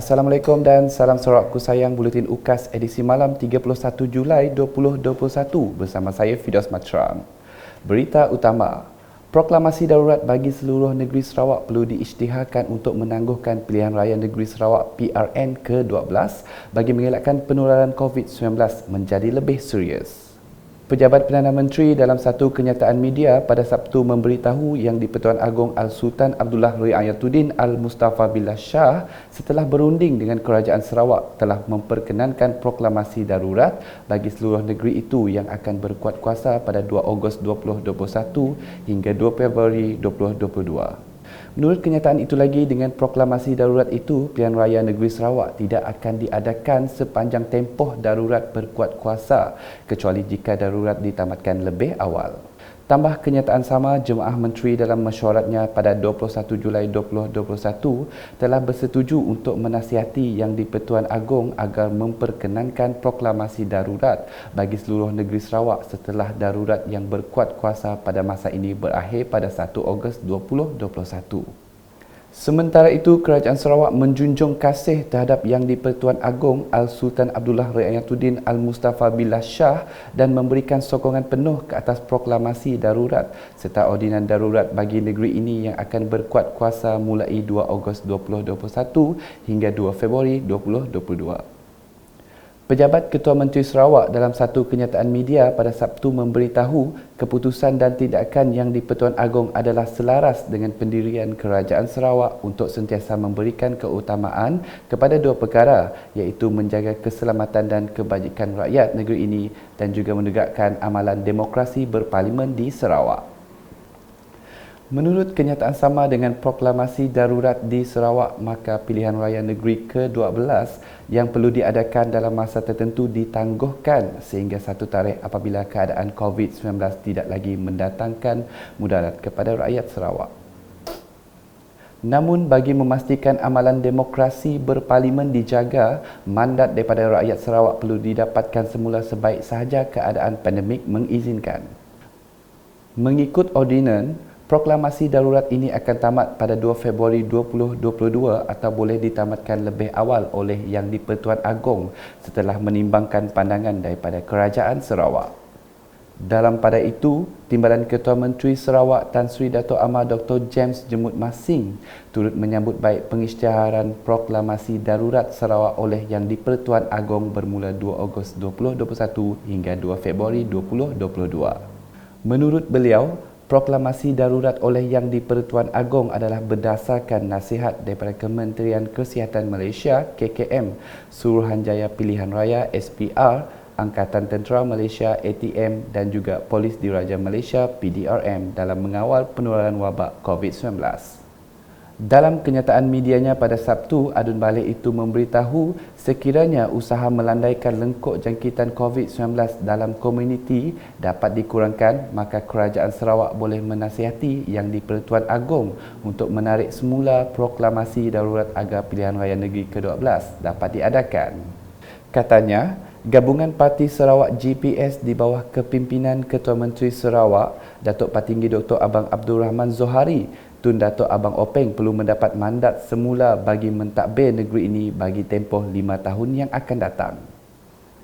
Assalamualaikum dan salam sorakku sayang Buletin UKAS edisi malam 31 Julai 2021 bersama saya Fidos Matram. Berita utama, proklamasi darurat bagi seluruh negeri Sarawak perlu diisytiharkan untuk menangguhkan pilihan raya negeri Sarawak PRN ke-12 bagi mengelakkan penularan COVID-19 menjadi lebih serius. Pejabat Perdana Menteri dalam satu kenyataan media pada Sabtu memberitahu Yang di-Pertuan Agong Al-Sultan Abdullah Riayatuddin Al-Mustafa Billah Shah setelah berunding dengan Kerajaan Sarawak telah memperkenankan proklamasi darurat bagi seluruh negeri itu yang akan berkuat kuasa pada 2 Ogos 2021 hingga 2 Februari 2022. Menurut kenyataan itu lagi, dengan proklamasi darurat itu, pilihan raya negeri Sarawak tidak akan diadakan sepanjang tempoh darurat berkuat kuasa kecuali jika darurat ditamatkan lebih awal. Tambah kenyataan sama, Jemaah Menteri dalam mesyuaratnya pada 21 Julai 2021 telah bersetuju untuk menasihati Yang di-Pertuan Agong agar memperkenankan proklamasi darurat bagi seluruh negeri Sarawak setelah darurat yang berkuat kuasa pada masa ini berakhir pada 1 Ogos 2021. Sementara itu, Kerajaan Sarawak menjunjung kasih terhadap Yang di-Pertuan Agong Al-Sultan Abdullah Riayatuddin Al-Mustafa Billah Shah dan memberikan sokongan penuh ke atas proklamasi darurat serta ordinan darurat bagi negeri ini yang akan berkuat kuasa mulai 2 Ogos 2021 hingga 2 Februari 2022. Pejabat Ketua Menteri Sarawak dalam satu kenyataan media pada Sabtu memberitahu keputusan dan tindakan Yang di-Pertuan Agong adalah selaras dengan pendirian Kerajaan Sarawak untuk sentiasa memberikan keutamaan kepada dua perkara, iaitu menjaga keselamatan dan kebajikan rakyat negeri ini dan juga menegakkan amalan demokrasi berparlimen di Sarawak. Menurut kenyataan sama, dengan proklamasi darurat di Sarawak, maka pilihan raya negeri ke-12 yang perlu diadakan dalam masa tertentu ditangguhkan sehingga satu tarikh apabila keadaan COVID-19 tidak lagi mendatangkan mudarat kepada rakyat Sarawak. Namun bagi memastikan amalan demokrasi berparlimen dijaga, mandat daripada rakyat Sarawak perlu didapatkan semula sebaik sahaja keadaan pandemik mengizinkan. Mengikut ordinan, proklamasi darurat ini akan tamat pada 2 Februari 2022 atau boleh ditamatkan lebih awal oleh Yang di-Pertuan Agong setelah menimbangkan pandangan daripada Kerajaan Sarawak. Dalam pada itu, Timbalan Ketua Menteri Sarawak Tan Sri Dato' Amar Dr. James Jemut Masing turut menyambut baik pengisytiharan proklamasi darurat Sarawak oleh Yang di-Pertuan Agong bermula 2 Ogos 2021 hingga 2 Februari 2022. Menurut beliau, proklamasi darurat oleh Yang di-Pertuan Agong adalah berdasarkan nasihat daripada Kementerian Kesihatan Malaysia KKM, Suruhanjaya Pilihan Raya SPR, Angkatan Tentera Malaysia ATM dan juga Polis Diraja Malaysia PDRM dalam mengawal penularan wabak COVID-19. Dalam kenyataan medianya pada Sabtu, adun balik itu memberitahu sekiranya usaha melandaikan lengkuk jangkitan COVID-19 dalam komuniti dapat dikurangkan, maka Kerajaan Sarawak boleh menasihati Yang di-Pertuan Agong untuk menarik semula proklamasi darurat agar pilihan raya negeri ke-12 dapat diadakan. Katanya, Gabungan Parti Sarawak GPS di bawah kepimpinan Ketua Menteri Sarawak, Datuk Patinggi Dr. Abang Abdul Rahman Zohari, Tun Dato' Abang Openg perlu mendapat mandat semula bagi mentadbir negeri ini bagi tempoh 5 tahun yang akan datang.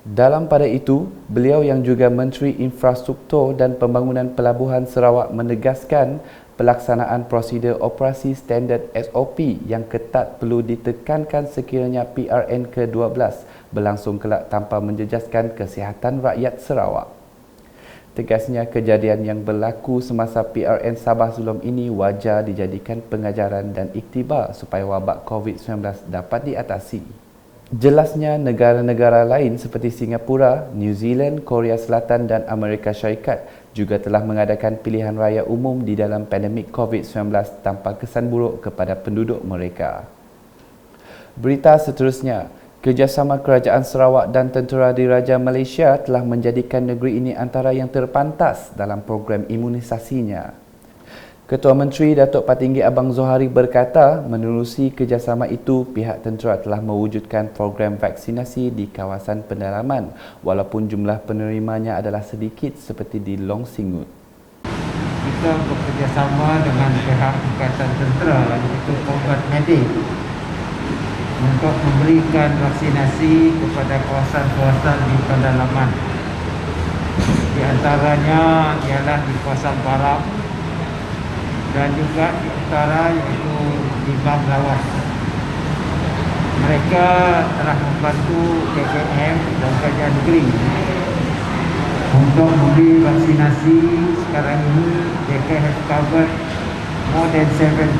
Dalam pada itu, beliau yang juga Menteri Infrastruktur dan Pembangunan Pelabuhan Sarawak menegaskan pelaksanaan prosedur operasi standard SOP yang ketat perlu ditekankan sekiranya PRN ke-12 berlangsung kelak tanpa menjejaskan kesihatan rakyat Sarawak. Tegasnya, kejadian yang berlaku semasa PRN Sabah Zulum ini wajar dijadikan pengajaran dan iktibar supaya wabak COVID-19 dapat diatasi. Jelasnya, negara-negara lain seperti Singapura, New Zealand, Korea Selatan dan Amerika Syarikat juga telah mengadakan pilihan raya umum di dalam pandemik COVID-19 tanpa kesan buruk kepada penduduk mereka. Berita seterusnya, kerjasama Kerajaan Sarawak dan Tentera Diraja Malaysia telah menjadikan negeri ini antara yang terpantas dalam program imunisasinya. Ketua Menteri Datuk Patinggi Abang Zohari berkata, menerusi kerjasama itu, pihak tentera telah mewujudkan program vaksinasi di kawasan pendalaman walaupun jumlah penerimanya adalah sedikit seperti di Long Singut. Kita bekerjasama dengan pihak Angkatan Tentera, iaitu Kombat Medik, untuk memberikan vaksinasi kepada kawasan-kawasan di pedalaman. Di antaranya ialah di kawasan barat dan juga di utara, iaitu di Banglawas. Mereka telah membantu KKM dan Kerajaan Negeri untuk memberi vaksinasi. Sekarang ini JK has covered more than 7,000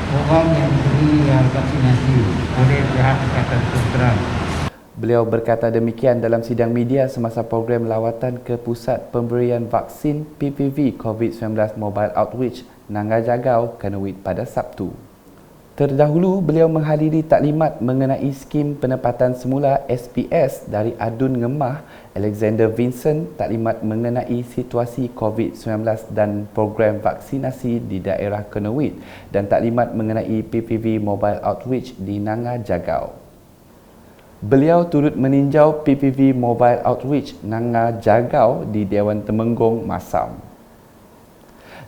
orang yang diberi vaksinasi oleh pihak Angkatan Tentera. Beliau berkata demikian dalam sidang media semasa program lawatan ke Pusat Pemberian Vaksin PPV COVID-19 Mobile Outreach Nanga Jagau, Kanewit pada Sabtu. Terdahulu, beliau menghadiri taklimat mengenai skim penempatan semula SPS dari Adun Ngemah, Alexander Vincent, taklimat mengenai situasi COVID-19 dan program vaksinasi di daerah Kanewit dan taklimat mengenai PPV Mobile Outreach di Nanga Jagau. Beliau turut meninjau PPV Mobile Outreach Nanga Jagau di Dewan Temenggong Masam.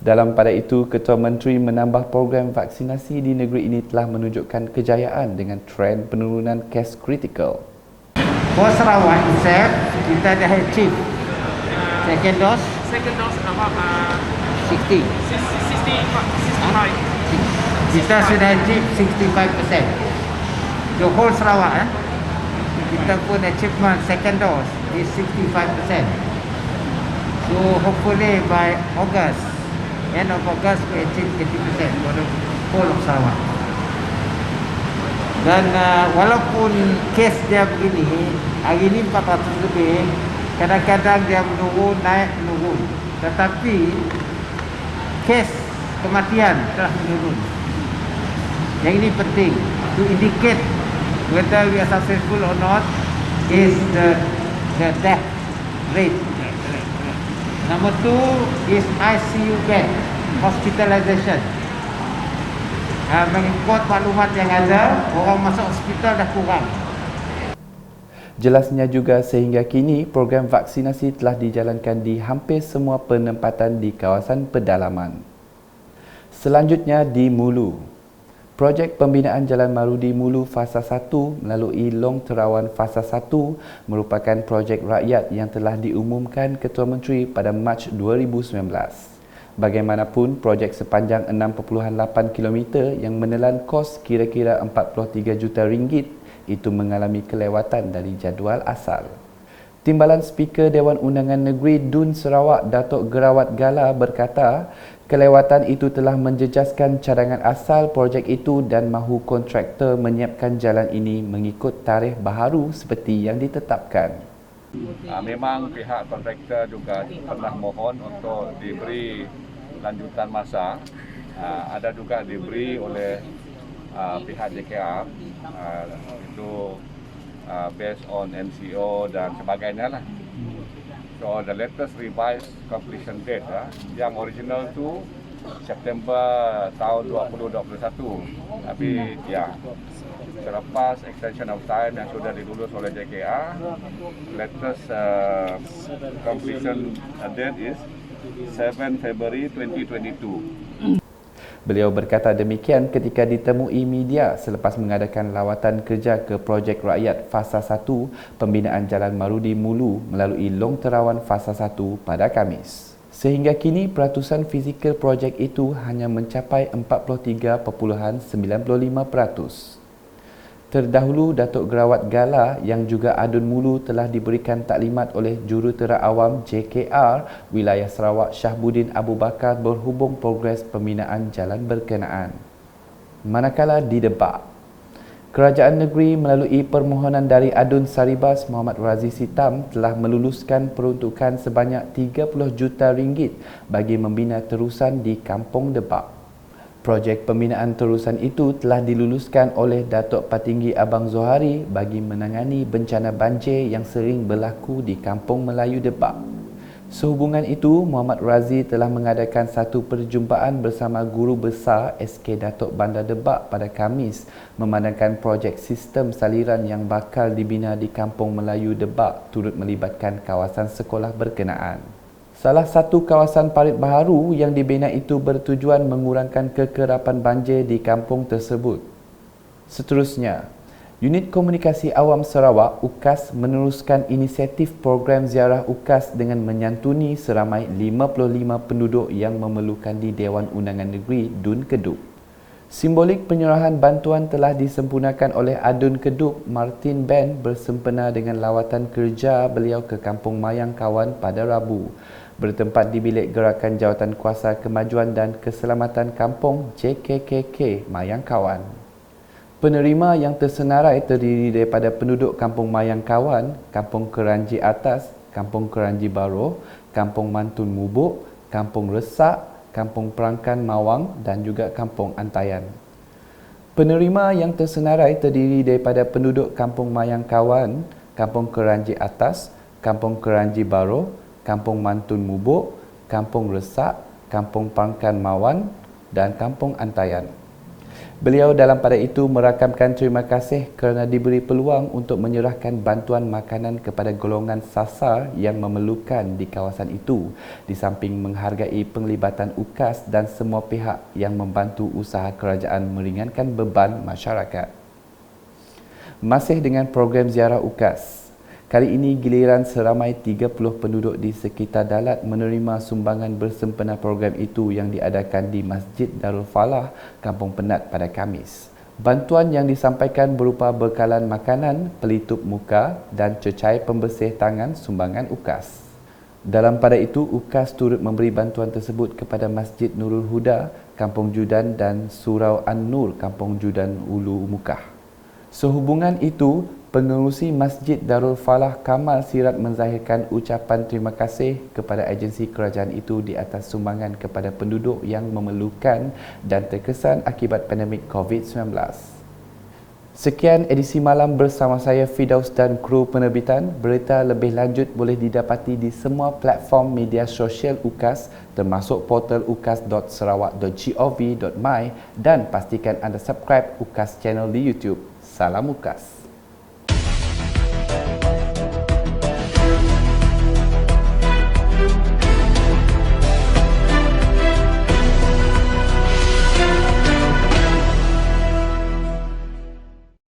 Dalam pada itu, Ketua Menteri menambah program vaksinasi di negeri ini telah menunjukkan kejayaan dengan trend penurunan kes kritikal. For Sarawak itself, kita dah achieve second dose about 60. 65. Kita sudah achieve 65%. The whole Sarawak, kita pun achievement second dose is 65%. So hopefully by August, end of August, we achieve 80% for the whole of Sarawak. Dan walaupun kes dia begini, hari ini 400 lebih, kadang-kadang dia menurun, naik, menurun. Tetapi kes kematian telah menurun. Yang ini penting, to indicate whether we are successful or not is the death rate. Number 2 is ICU bed, hospitalization. Mengikut maklumat yang ada, orang masuk hospital dah kurang. Jelasnya juga sehingga kini program vaksinasi telah dijalankan di hampir semua penempatan di kawasan pedalaman. Selanjutnya di Mulu. Projek pembinaan Jalan Marudi Mulu Fasa 1 melalui Long Terawan Fasa 1 merupakan projek rakyat yang telah diumumkan Ketua Menteri pada Mac 2019. Bagaimanapun, projek sepanjang 6.8 km yang menelan kos kira-kira 43 juta ringgit itu mengalami kelewatan dari jadual asal. Timbalan Speaker Dewan Undangan Negeri Dun Sarawak Datuk Gerawat Gala berkata, kelewatan itu telah menjejaskan cadangan asal projek itu dan mahu kontraktor menyiapkan jalan ini mengikut tarikh baharu seperti yang ditetapkan. Memang pihak kontraktor juga pernah mohon untuk diberi lanjutan masa. Ada juga diberi oleh pihak JKR, itu based on MCO dan sebagainya lah. So the latest revised completion date yang original tu September tahun 2021. Tapi ya, selepas extension of time yang sudah dilulus oleh JKR, latest completion date is 7 February 2022. Beliau berkata demikian ketika ditemui media selepas mengadakan lawatan kerja ke projek rakyat Fasa 1 pembinaan Jalan Marudi Mulu melalui Long Terawan Fasa 1 pada Khamis. Sehingga kini peratusan fizikal projek itu hanya mencapai 43.95%. Terdahulu, Datuk Gerawat Gala yang juga Adun Mulu telah diberikan taklimat oleh Jurutera Awam JKR Wilayah Sarawak Syahbuddin Abu Bakar berhubung progres pembinaan jalan berkenaan. Manakala di Debak, Kerajaan Negeri melalui permohonan dari Adun Saribas Muhammad Razi Sitam telah meluluskan peruntukan sebanyak 30 juta ringgit bagi membina terusan di Kampung Debak. Projek pembinaan terusan itu telah diluluskan oleh Datuk Patinggi Abang Zohari bagi menangani bencana banjir yang sering berlaku di Kampung Melayu Debak. Sehubungan itu, Muhammad Razi telah mengadakan satu perjumpaan bersama Guru Besar SK Datuk Bandar Debak pada Khamis memandangkan projek sistem saliran yang bakal dibina di Kampung Melayu Debak turut melibatkan kawasan sekolah berkenaan. Salah satu kawasan parit baharu yang dibina itu bertujuan mengurangkan kekerapan banjir di kampung tersebut. Seterusnya, Unit Komunikasi Awam Sarawak UKAS meneruskan inisiatif program ziarah UKAS dengan menyantuni seramai 55 penduduk yang memerlukan di Dewan Undangan Negeri Dun Keduk. Simbolik penyerahan bantuan telah disempurnakan oleh Adun Keduk Martin Ben bersempena dengan lawatan kerja beliau ke Kampung Mayang Kawan pada Rabu, bertempat di Bilik Gerakan Jawatan Kuasa Kemajuan dan Keselamatan Kampung JKKK Mayang Kawan. Penerima yang tersenarai terdiri daripada penduduk Kampung Mayang Kawan, Kampung Keranji Atas, Kampung Keranji Baru, Kampung Mantun Mubuk, Kampung Resak, Kampung Perangkan Mawang dan juga Kampung Antayan. Penerima yang tersenarai terdiri daripada penduduk Kampung Mayang Kawan, Kampung Keranji Atas, Kampung Keranji Baru, Kampung Mantun Mubuk, Kampung Resak, Kampung Perangkan Mawang dan Kampung Antayan. Beliau dalam pada itu merakamkan terima kasih kerana diberi peluang untuk menyerahkan bantuan makanan kepada golongan sasar yang memerlukan di kawasan itu, di samping menghargai penglibatan UKAS dan semua pihak yang membantu usaha kerajaan meringankan beban masyarakat. Masih dengan program ziarah UKAS, kali ini giliran seramai 30 penduduk di sekitar Dalat menerima sumbangan bersempena program itu yang diadakan di Masjid Darul Falah, Kampung Penat pada Khamis. Bantuan yang disampaikan berupa bekalan makanan, pelitup muka dan cecair pembersih tangan sumbangan UKAS. Dalam pada itu, UKAS turut memberi bantuan tersebut kepada Masjid Nurul Huda, Kampung Judan dan Surau An-Nur, Kampung Judan Ulu Mukah. Sehubungan itu, Pengerusi Masjid Darul Falah Kamal Sirat menzahirkan ucapan terima kasih kepada agensi kerajaan itu di atas sumbangan kepada penduduk yang memerlukan dan terkesan akibat pandemik COVID-19. Sekian edisi malam bersama saya Fidaus dan kru penerbitan. Berita lebih lanjut boleh didapati di semua platform media sosial UKAS termasuk portal ukas.sarawak.gov.my dan pastikan anda subscribe UKAS channel di YouTube. Salam UKAS.